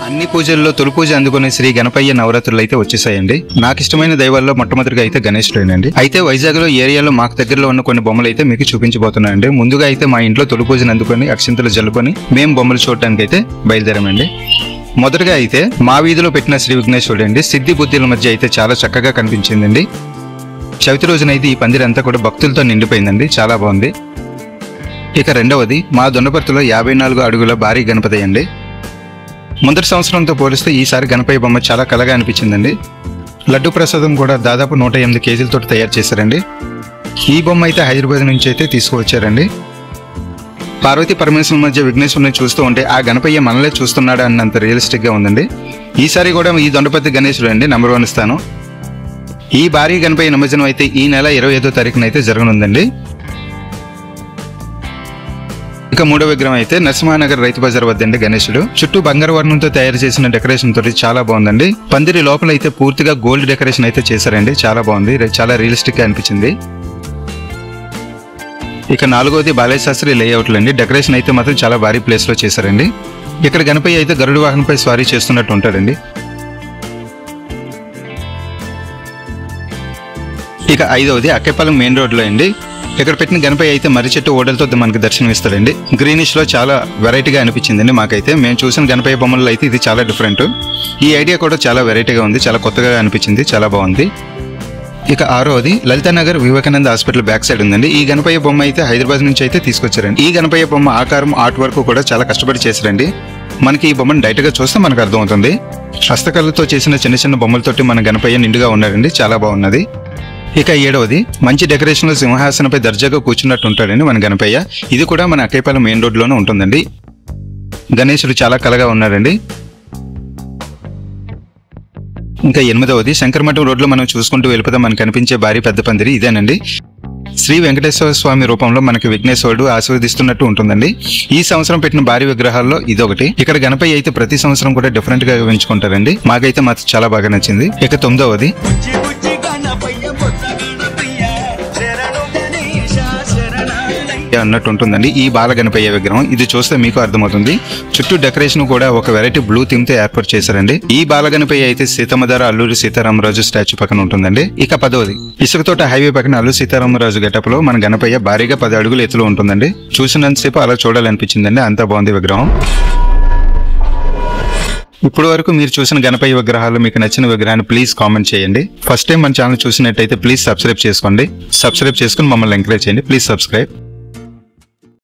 అన్ని పూజల్లో తొలి పూజ అందుకునే శ్రీ గణపయ్య నవరాత్రులు అయితే వచ్చేసాయండి. నాకు ఇష్టమైన దైవాల్లో మొట్టమొదటిగా అయితే గణేశుడేనండి. అయితే వైజాగ్ లో ఏరియాలో మాకు దగ్గరలో ఉన్న కొన్ని బొమ్మలు అయితే మీకు చూపించబోతున్నానండి. ముందుగా అయితే మా ఇంట్లో తొలి పూజను అందుకొని అక్షింతలు జల్లుకొని మేము బొమ్మలు చూడటానికి అయితే బయలుదేరామండి. మొదటగా అయితే మా వీధిలో పెట్టిన శ్రీ విఘ్నేశ్వరుడు అండి సిద్ధి బుద్ధిల మధ్య అయితే చాలా చక్కగా కనిపించిందండి. చవితి రోజునైతే ఈ పందిరంతా కూడా భక్తులతో నిండిపోయిందండి, చాలా బాగుంది. ఇక రెండవది మా దొండపర్తిలో 54 అడుగుల భారీ గణపతి అండి. మొదటి సంవత్సరంతో పోలిస్తే ఈసారి గణపయ్య బొమ్మ చాలా కళగా అనిపించిందండి. లడ్డు ప్రసాదం కూడా దాదాపు 108 కేజీలతో తయారు చేశారండి. ఈ బొమ్మ అయితే హైదరాబాద్ నుంచి అయితే తీసుకువచ్చారండి. పార్వతీ పరమేశ్వరుల మధ్య విఘ్నేశ్వరుని చూస్తూ ఉంటే ఆ గణపయ్య మనలే చూస్తున్నాడా అన్నంత రియలిస్టిక్ గా ఉందండి. ఈసారి కూడా ఈ దొండపర్తి గణేశుడు అండి నంబర్ 1 స్థానం. ఈ భారీ గణపయ్య నిమజ్జనం అయితే ఈ నెల 25వ తారీఖున అయితే జరగనుందండి. ఇక మూడవ విగ్రహం అయితే నరసింహానగర్ రైతు బజార్ వద్దండి గణేశుడు. చుట్టూ బంగారు వర్ణంతో తయారు చేసిన డెకరేషన్ తోటి చాలా బాగుందండి. పందిరి లోపల అయితే పూర్తిగా గోల్డ్ డెకరేషన్ అయితే చేశారండి, చాలా బాగుంది, చాలా రియలిస్టిక్ గా అనిపించింది. ఇక నాలుగవది బాలయ్య శాస్త్రి లేఅవుట్లు అండి. డెకరేషన్ అయితే మాత్రం చాలా భారీ ప్లేస్ లో చేశారండి. ఇక్కడ గణపయ్య అయితే గరుడు వాహనంపై స్వారీ చేస్తున్నట్టు ఉంటాడండి. ఇక ఐదవది అక్కేపాలెం మెయిన్ రోడ్ లో అండి. ఇక్కడ పెట్టిన గణపయ్య అయితే మర్రి చెట్టు ఓడలతో మనకి దర్శనం ఇస్తాడండి. గ్రీనిష్ లో చాలా వెరైటీగా అనిపించిందండి మాకైతే. మేము చూసిన గణపయ్య బొమ్మల్లో అయితే ఇది చాలా డిఫరెంట్. ఈ ఐడియా కూడా చాలా వెరైటీగా ఉంది, చాలా కొత్తగా అనిపించింది, చాలా బాగుంది. ఇక ఆరోది Lalithanagar Vivekananda hospital back side ఉందండి. ఈ గణపయ్య బొమ్మ అయితే హైదరాబాద్ నుంచి అయితే తీసుకొచ్చారండి. ఈ గణపయ్య బొమ్మ ఆకారం ఆర్ట్ వర్క్ కూడా చాలా కష్టపడి చేశారండి. మనకి ఈ బొమ్మను డైరెక్ట్ గా చూస్తే మనకు అర్థమవుతుంది. హస్తకళతో చేసిన చిన్న చిన్న బొమ్మలతోటి మన గణపయ్య నిండుగా ఉన్నారండి, చాలా బాగున్నది. ఇక ఏడవది మంచి డెకరేషన్ లో సింహాసనంపై దర్జాగా కూర్చున్నట్టు ఉంటాడండి మన గణపయ్య. ఇది కూడా మన అక్కేపాలెం మెయిన్ రోడ్ లోనే ఉంటుందండి. గణేశుడు చాలా కళగా ఉన్నాడండి. ఇంకా ఎనిమిదవది శంకరమఠం రోడ్ లో మనం చూసుకుంటూ వెళ్ళిపోతే మనకు కనిపించే భారీ పెద్ద పందిరి ఇదేనండి. శ్రీ వెంకటేశ్వర స్వామి రూపంలో మనకి విఘ్నేశ్వరుడు ఆశీర్వదిస్తున్నట్టు ఉంటుందండి. ఈ సంవత్సరం పెట్టిన భారీ విగ్రహాల్లో ఇదొకటి. ఇక్కడ గణపయ్య అయితే ప్రతి సంవత్సరం కూడా డిఫరెంట్ గా పెంచుకుంటారండి. మాకైతే మాత్రం చాలా బాగా నచ్చింది. ఇక తొమ్మిదవది అన్నట్టు ఉంటుందండి ఈ బాల గణపయ్య విగ్రహం. ఇది చూస్తే మీకు అర్థమవుతుంది. చుట్టూ డెకరేషన్ కూడా ఒక వెరైటీ బ్లూ థీమ్ తో ఏర్పాటు చేశారండి. ఈ బాల గణపయ్య అయితే సీతమ్మధార అల్లూరి సీతారామరాజు స్టాచ్యూ పక్కన ఉంటుందండి. ఇక 10వది ఇసుకతోట హైవే పక్కన అల్లూరి సీతారామరాజు గెటప్ లో మన గణపయ్య భారీగా 10 అడుగులు ఎత్తులో ఉంటుందండి. చూసినంతసేపు అలా చూడాలనిపించిందండి, అంత బాగుంది విగ్రహం. ఇప్పుడు వరకు మీరు చూసిన గణపయ్య విగ్రహాలు మీకు నచ్చిన విగ్రహాన్ని ప్లీజ్ కామెంట్ చేయండి. ఫస్ట్ టైం మన ఛానల్ చూసినట్టయితే ప్లీజ్ సబ్స్క్రైబ్ చేసుకోండి. సబ్స్క్రైబ్ చేసుకుని మమ్మల్ని ఎంకరేజ్ చేయండి. Please subscribe.